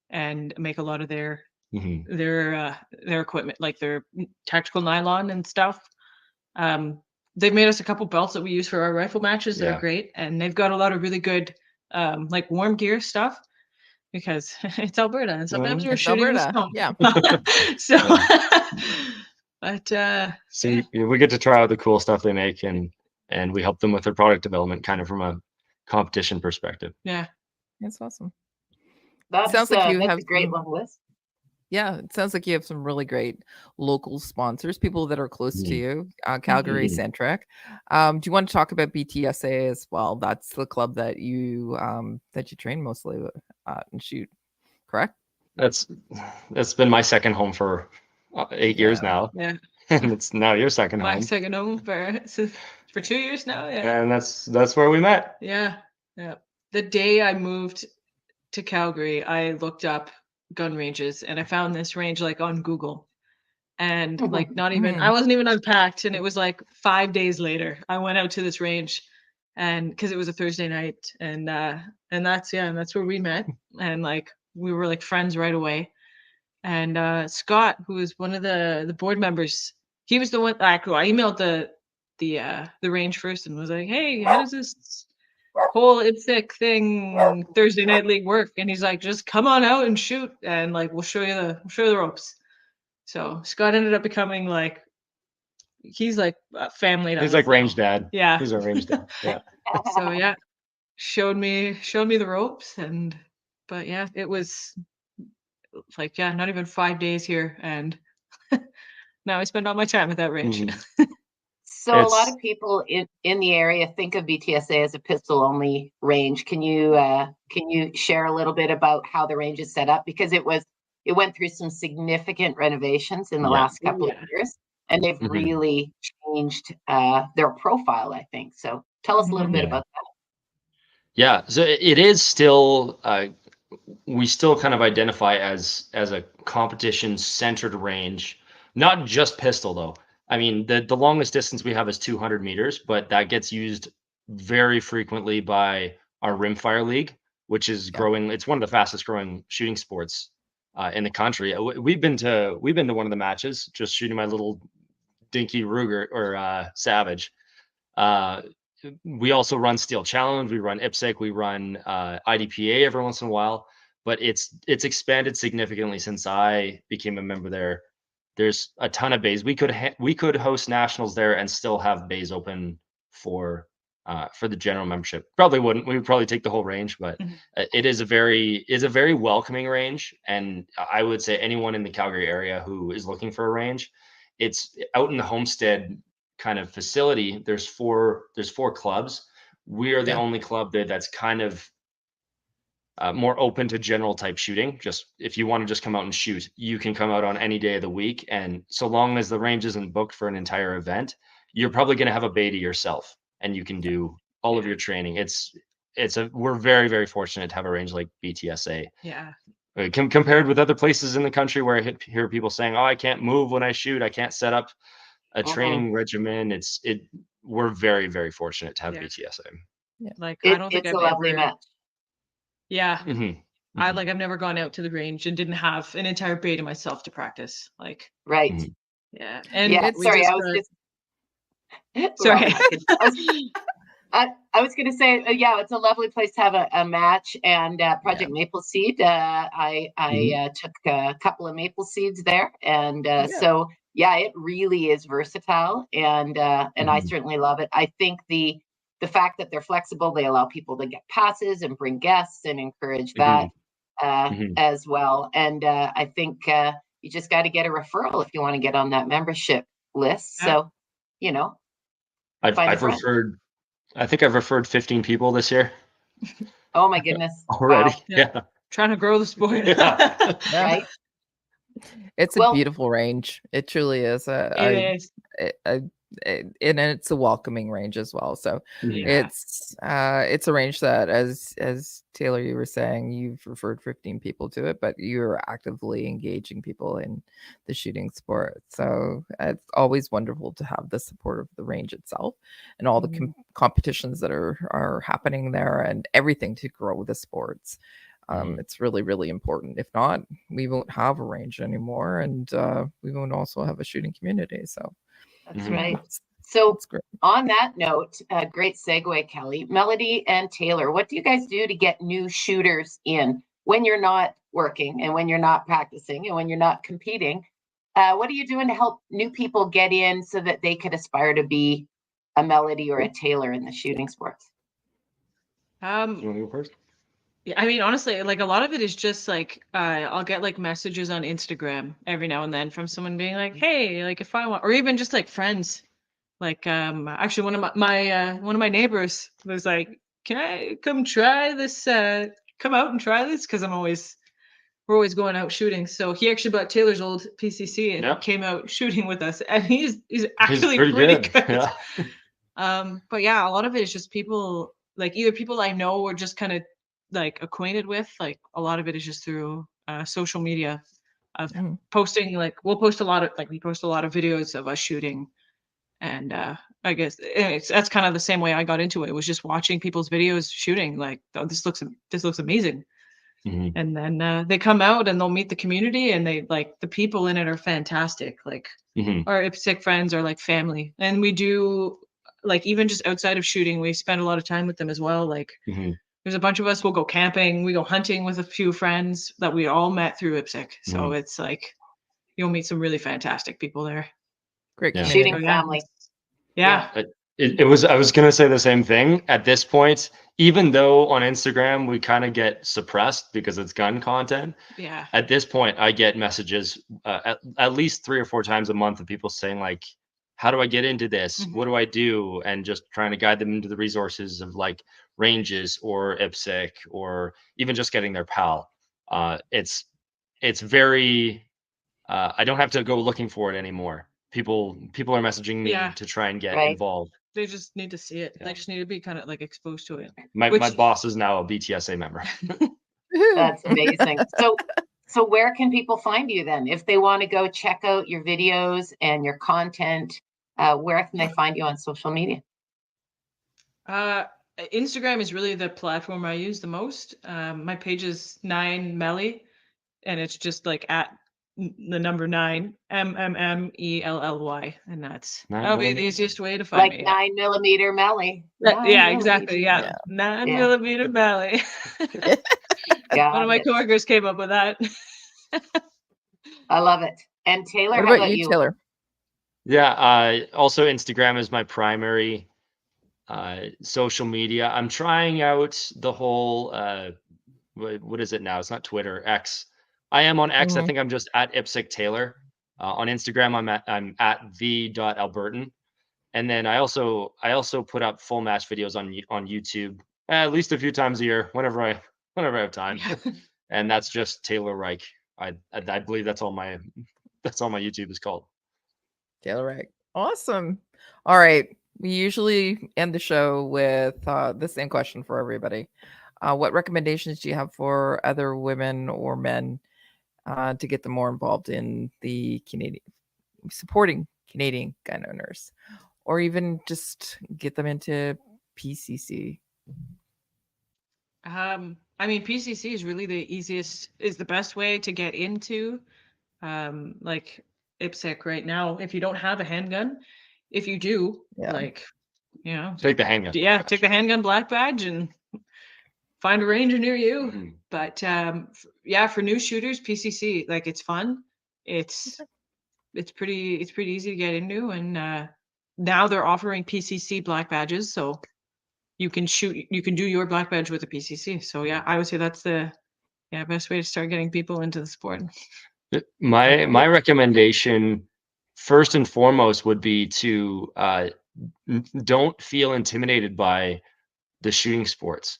S3: and make a lot of their equipment, like their tactical nylon and stuff. They've made us a couple belts that we use for our rifle matches. They're great, and they've got a lot of really good like warm gear stuff, because it's Alberta, and sometimes we're shooting in the snow.
S5: Yeah.
S3: So, but
S4: so we get to try out the cool stuff they make, and we help them with their product development, kind of from a competition perspective.
S3: Yeah,
S5: that's awesome.
S2: That sounds like you have a great long list.
S5: Yeah, it sounds like you have some really great local sponsors, people that are close to you, Calgary centric. Do you want to talk about BTSA as well? That's the club that you train mostly and shoot, correct?
S4: That's been my second home for 8 years now.
S3: Yeah.
S4: And it's now your second home.
S3: My second home for 2 years now. Yeah.
S4: And that's where we met.
S3: Yeah. Yeah. The day I moved to Calgary, I looked up gun ranges, and I found this range like on Google, and like not even I wasn't even unpacked, and it was like 5 days later I went out to this range, and because it was a Thursday night, and that's where we met, and like we were like friends right away. And Scott, who was one of the board members, he was the one. Actually, I emailed the range first and was like, hey, how does this whole IPSC thing Thursday night league work? And he's like, just come on out and shoot, and like we'll show you the ropes. So Scott ended up becoming like, he's like family.
S4: He's like range dad.
S3: Yeah,
S4: he's our range dad. Yeah.
S3: So yeah, showed me the ropes, but yeah, it was like not even 5 days here, and now I spend all my time at that range.
S2: So a lot of people in the area think of BTSA as a pistol only range. Can you share a little bit about how the range is set up? Because it went through some significant renovations in the last couple of years, and they've really changed their profile, I think. So tell us a little bit about that.
S4: Yeah, so it is still we still kind of identify as a competition centered range, not just pistol though. I mean, the longest distance we have is 200 meters, but that gets used very frequently by our rimfire league, which is growing. It's one of the fastest growing shooting sports in the country. We've been to one of the matches, just shooting my little dinky Ruger or Savage. We also run Steel Challenge, we run IPSC, we run IDPA every once in a while, but it's expanded significantly since I became a member there. There's a ton of bays. We could host nationals there and still have bays open for the general membership. Probably wouldn't. We would probably take the whole range, but it is a very welcoming range. And I would say anyone in the Calgary area who is looking for a range, it's out in the Homestead kind of facility. There's four clubs. We are the only club that's kind of more open to general type shooting. Just if you want to just come out and shoot, you can come out on any day of the week. And so long as the range isn't booked for an entire event, you're probably going to have a bay to yourself and you can do all of your training. We're very, very fortunate to have a range like BTSA.
S3: Yeah.
S4: Compared with other places in the country where I hear people saying, oh, I can't move when I shoot, I can't set up a training regimen. We're very, very fortunate to have BTSA.
S3: Yeah. Like I don't think
S2: it's
S3: I've
S2: a lovely
S3: ever
S2: match.
S3: Yeah. I've never gone out to the range and didn't have an entire bay to myself to practice. Like,
S2: right.
S3: Yeah. And
S2: sorry, I was going to say, it's a lovely place to have a match. And Project Maple Seed, I took a couple of maple seeds there, and so it really is versatile, and I certainly love it. I think the fact that they're flexible, they allow people to get passes and bring guests and encourage that as well. And I think you just got to get a referral if you want to get on that membership list. So,
S4: I think I've referred 15 people this year.
S2: Oh my goodness.
S4: Already.
S2: Wow.
S4: Yeah.
S3: Trying to grow the sport.
S2: Right.
S5: It's a beautiful range. It truly is.
S3: It is.
S5: And it's a welcoming range as well. So it's a range that, as Taylor, you were saying, you've referred 15 people to it, but you're actively engaging people in the shooting sport. So it's always wonderful to have the support of the range itself and all the competitions that are happening there and everything to grow the sports. It's really, really important. If not, we won't have a range anymore, and we won't also have a shooting community. So
S2: that's right. So on that note, great segue, Kelly, Melody and Taylor, what do you guys do to get new shooters in when you're not working and when you're not practicing and when you're not competing? What are you doing to help new people get in so that they could aspire to be a Melody or a Taylor in the shooting sports?
S4: You want to go first?
S3: Yeah, I mean, honestly, like a lot of it is just like I'll get like messages on Instagram every now and then from someone being like, "Hey, like if I want," or even just like friends. Like actually, one of my neighbors was like, "Can I come try this? Come out and try this?" Because we're always going out shooting. So he actually bought Taylor's old PCC and came out shooting with us, and he's actually pretty good.
S4: Yeah.
S3: But yeah, a lot of it is just people, like either people I know or just kind of like acquainted with. Like a lot of it is just through social media of posting. Like we post a lot of videos of us shooting, and I guess that's kind of the same way I got into it. It was just watching people's videos shooting. Like, oh, this looks amazing. And then they come out and they'll meet the community, and they like the people in it are fantastic. Like our IPSC friends are like family, and we do like even just outside of shooting, we spend a lot of time with them as well. Like. There's a bunch of us. We'll go camping. We go hunting with a few friends that we all met through IPSC. So it's like you'll meet some really fantastic people there.
S5: Great
S2: shooting family.
S3: Yeah.
S4: I was gonna say the same thing. At this point, even though on Instagram we kind of get suppressed because it's gun content.
S3: Yeah.
S4: At this point, I get messages at least 3 or 4 times a month of people saying like, "How do I get into this? What do I do?" And just trying to guide them into the resources of like ranges or IPSC or even just getting their PAL. It's very. I don't have to go looking for it anymore. People are messaging me to try and get involved.
S3: They just need to see it. They just need to be kind of like exposed to it.
S4: My boss is now a BTSA member.
S2: That's amazing. So where can people find you then? If they want to go check out your videos and your content, where can they find you on social media?
S3: Instagram is really the platform I use the most. My page is 9Melly, and it's just like at the number 9 MMMELLY, and that'll be the easiest way to find me.
S2: Like 9mm Melly.
S3: Yeah, exactly. Yeah. 9mm Melly. One of my coworkers came up with that.
S2: I love it. And Taylor,
S5: what about you, Taylor?
S4: Yeah, also Instagram is my primary social media. I'm trying out the whole what is it now? It's not Twitter, X. I am on X. I think I'm just at IPSC Taylor. On Instagram, I'm at the.albertan. And then I also put up full match videos on YouTube at least a few times a year whenever I have time. And that's just Taylor Reich. I believe that's all my YouTube is called.
S5: Taylor Reich. Awesome. All right. We usually end the show with the same question for everybody. What recommendations do you have for other women or men to get them more involved in the supporting Canadian gun owners, or even just get them into PCC?
S3: I I mean, PCC is really is the best way to get into like IPSC right now. If you don't have a handgun, if you do, like, you know,
S4: take the handgun.
S3: Yeah, take the handgun black badge and find a ranger near you. But yeah, for new shooters, PCC, like, it's fun. It's pretty easy to get into, and now they're offering PCC black badges, so you can do your black badge with a PCC. So yeah, I would say that's the best way to start getting people into the sport.
S4: My recommendation, first and foremost, would be to don't feel intimidated by the shooting sports.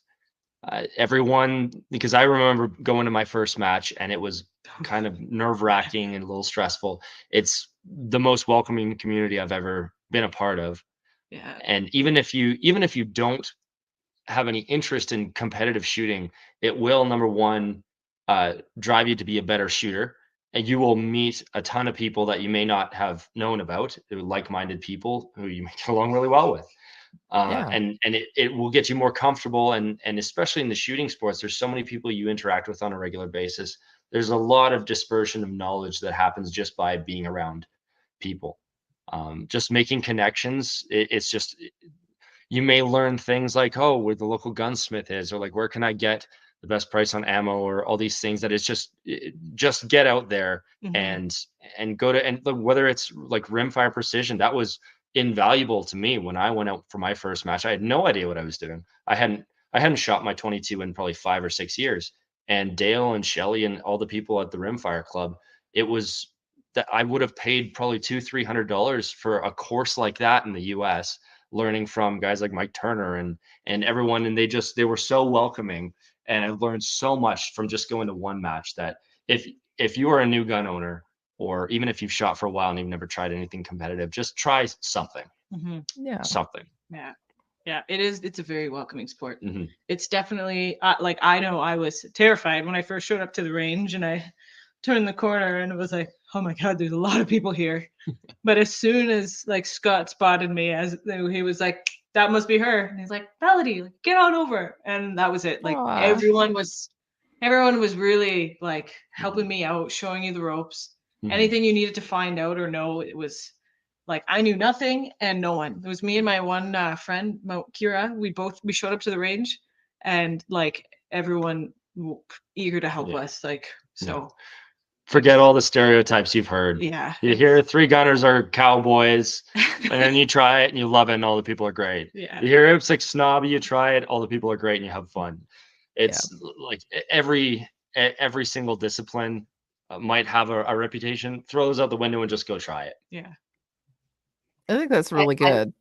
S4: Everyone, because I remember going to my first match and it was kind of nerve-wracking and a little stressful. It's the most welcoming community I've ever been a part of.
S3: Yeah.
S4: And even if you don't have any interest in competitive shooting, it will, number one, drive you to be a better shooter, and you will meet a ton of people that you may not have known about, like-minded people who you may get along really well with. And it will get you more comfortable, and especially in the shooting sports, there's so many people you interact with on a regular basis. There's a lot of dispersion of knowledge that happens just by being around people, just making connections. It's just, you may learn things like, oh, where the local gunsmith is, or like, where can I get the best price on ammo, or all these things. That it's just get out there and go to, and whether it's like rimfire precision, that was invaluable to me when I went out for my first match. I had no idea what I was doing. I hadn't shot my 22 in probably 5 or 6 years. And Dale and Shelly and all the people at the Rimfire Club, it was that I would have paid probably $200-300 for a course like that in the US, learning from guys like Mike Turner and everyone. And they were so welcoming. And I've learned so much from just going to one match, that if you are a new gun owner, or even if you've shot for a while and you've never tried anything competitive, just try something. Something.
S3: Yeah, it's a very welcoming sport. It's definitely like, I know I was terrified when I first showed up to the range and I turned the corner and it was like, oh my God, there's a lot of people here. But as soon as like Scott spotted me, as he was like, that must be her. And he's like, Melody, get on over. And that was it. Like, everyone was really like helping me out, showing you the ropes. Anything you needed to find out or know, it was like, I knew nothing and no one. It was me and my one friend, Kira. We showed up to the range, and like, everyone eager to help us. Like, so.
S4: Forget all the stereotypes you've heard.
S3: Yeah.
S4: You hear 3 gunners are cowboys, and then you try it and you love it and all the people are great.
S3: Yeah.
S4: You hear it's like snobby, you try it, all the people are great and you have fun. It's like every single discipline might have a reputation. Throw those out the window and just go try it.
S3: Yeah.
S5: I think that's really good.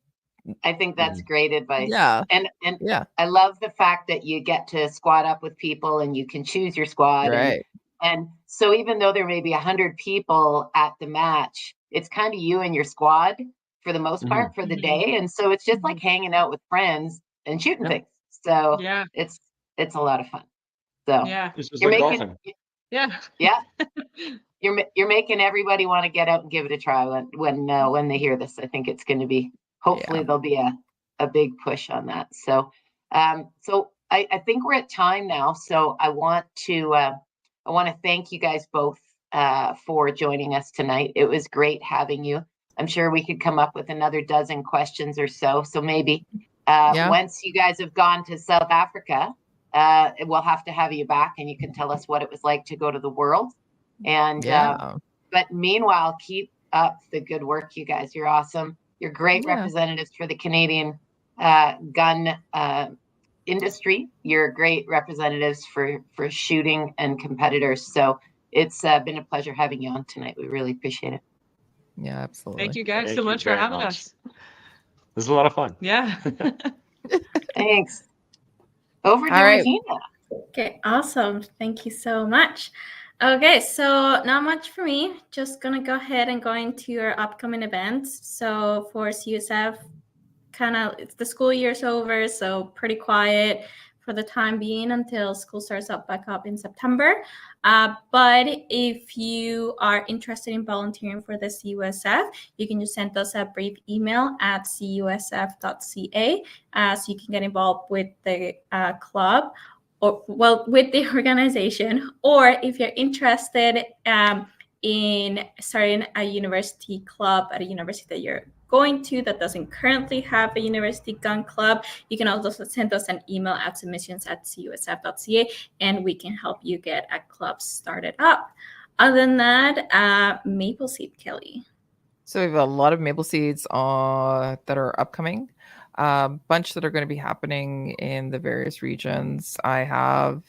S2: I think that's great advice.
S5: Yeah.
S2: And I love the fact that you get to squad up with people and you can choose your squad.
S5: Right.
S2: And so even though there may be 100 people at the match, it's kind of you and your squad for the most part for the day. And so it's just like hanging out with friends and shooting things. So it's a lot of fun. So
S4: you're making,
S2: you're making everybody want to get out and give it a try when they hear this. I think it's going to be, hopefully there'll be a big push on that. So I think we're at time now. So I want to thank you guys both for joining us tonight. It was great having you. I'm sure we could come up with another dozen questions or so. So maybe once you guys have gone to South Africa, we'll have to have you back and you can tell us what it was like to go to the World. And but meanwhile, keep up the good work, you guys. You're awesome. You're great representatives for the Canadian gun industry. You're great representatives for shooting and competitors. So it's been a pleasure having you on tonight. We really appreciate it.
S5: Yeah, absolutely.
S3: Thank you guys so much for having us.
S4: This is a lot of fun.
S3: Yeah.
S2: Thanks. Over to Regina.
S1: Okay, awesome. Thank you so much. Okay, so not much for me. Just gonna go ahead and go into your upcoming events. So for CUSF, it's the school year's over, so pretty quiet for the time being until school starts back up in September. But if you are interested in volunteering for the CUSF, you can just send us a brief email at cusf.ca so you can get involved with the club. or well, with the organization, or if you're interested in starting a university club at a university that you're going to that doesn't currently have a university gun club, you can also send us an email at submissions@cusf.ca, and we can help you get a club started up. Other than that, Maple Seed, Kelly.
S5: So we have a lot of Maple Seeds that are upcoming. A bunch that are going to be happening in the various regions. I have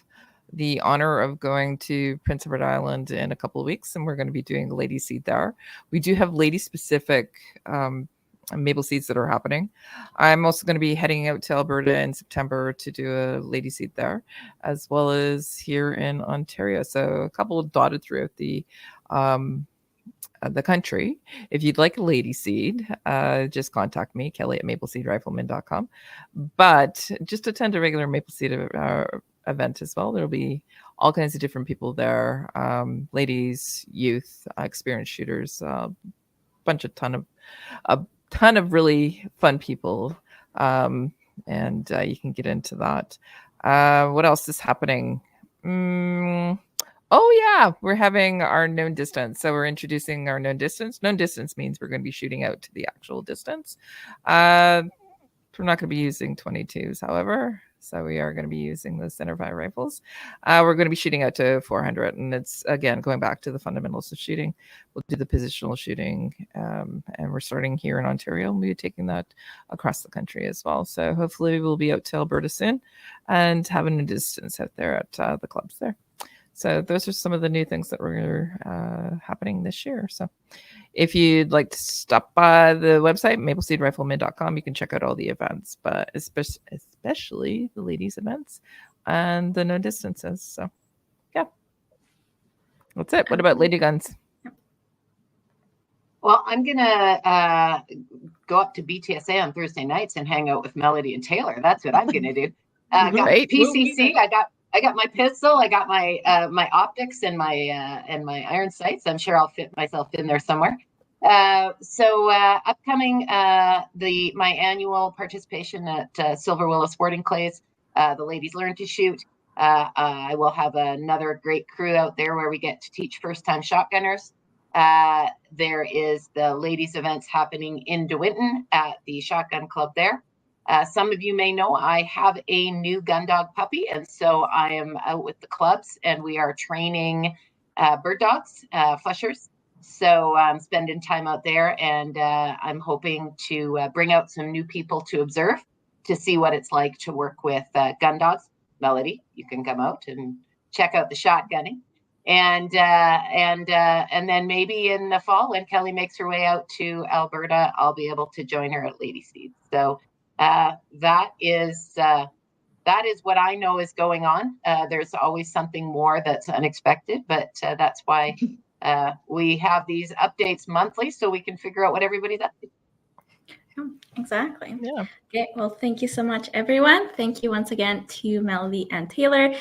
S5: the honor of going to Prince Edward Island in a couple of weeks, and we're going to be doing a Lady Seed there. We do have lady-specific Maple Seeds that are happening. I'm also going to be heading out to Alberta in September to do a Lady Seed there, as well as here in Ontario. So a couple dotted throughout the country. If you'd like a Lady Seed, just contact me, kelly@mapleseedrifleman.com. But just attend a regular Maple Seed event as well. There'll be all kinds of different people there, ladies, youth, experienced shooters, a ton of really fun people, and you can get into that. What else is happening? Oh yeah, we're having our known distance. So we're introducing our known distance. Known distance means we're going to be shooting out to the actual distance. We're not going to be using 22s, however. So we are going to be using the centerfire rifles. We're going to be shooting out to 400, and it's again going back to the fundamentals of shooting. We'll do the positional shooting, and we're starting here in Ontario, and we'll be taking that across the country as well. So hopefully we'll be out to Alberta soon, and having a distance out there at the clubs there. So those are some of the new things that were happening this year. So if you'd like to stop by the website, mapleseedrifleman.com, you can check out all the events, but especially the ladies' events and the no distances. So yeah, that's it. What about Lady Guns?
S2: Well, I'm going to go up to BTSA on Thursday nights and hang out with Melody and Taylor. That's what I'm going to do. I got PCC. I got my pistol. I got my my optics and my iron sights. I'm sure I'll fit myself in there somewhere. Upcoming my annual participation at Silver Willow Sporting Clays. The ladies learn to shoot. I will have another great crew out there where we get to teach first-time shotgunners. There is the ladies events happening in DeWinton at the Shotgun Club there. Some of you may know I have a new gun dog puppy, and so I am out with the clubs, and we are training bird dogs, flushers. So I'm spending time out there, and I'm hoping to bring out some new people to observe, to see what it's like to work with gun dogs. Melody, you can come out and check out the shotgunning. And then maybe in the fall, when Kelly makes her way out to Alberta, I'll be able to join her at Lady Seeds. So that is what I know is going on. There's always something more that's unexpected, but that's why we have these updates monthly, so we can figure out what everybody's up to.
S1: Exactly.
S5: Yeah.
S1: Okay. Well, thank you so much, everyone. Thank you once again to Melody and Taylor.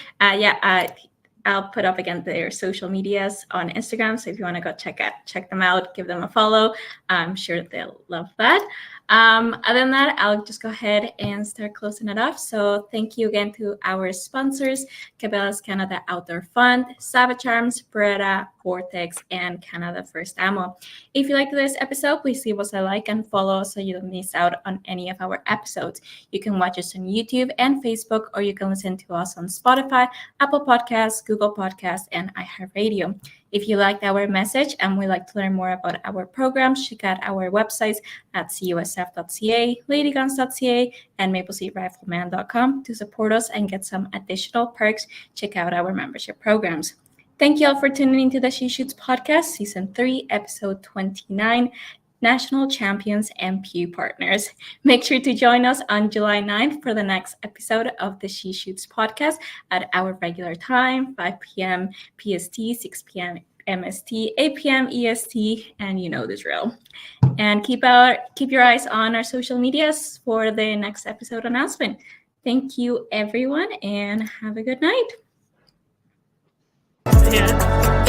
S1: I'll put up again their social medias on Instagram. So if you want to go check them out, give them a follow. I'm sure they'll love that. Other than that, I'll just go ahead and start closing it off. So thank you again to our sponsors, Cabela's Canada Outdoor Fund, Savage Arms, Beretta, Vortex, and Canada First Ammo. If you liked this episode, please leave us a like and follow so you don't miss out on any of our episodes. You can watch us on YouTube and Facebook, or you can listen to us on Spotify, Apple Podcasts, Google Podcasts, and iHeartRadio. If you liked our message and would like to learn more about our programs, check out our websites at cusf.ca, ladyguns.ca, and mapleseedrifleman.com to support us and get some additional perks. Check out our membership programs. Thank you all for tuning into the She Shoots podcast, Season 3, Episode 29, National Champions and Pew Partners. Make sure to join us on July 9th for the next episode of the She Shoots podcast at our regular time, 5 p.m. PST, 6 p.m. MST, 8 p.m. EST, and you know the drill. And keep your eyes on our social medias for the next episode announcement. Thank you, everyone, and have a good night.
S3: Yeah.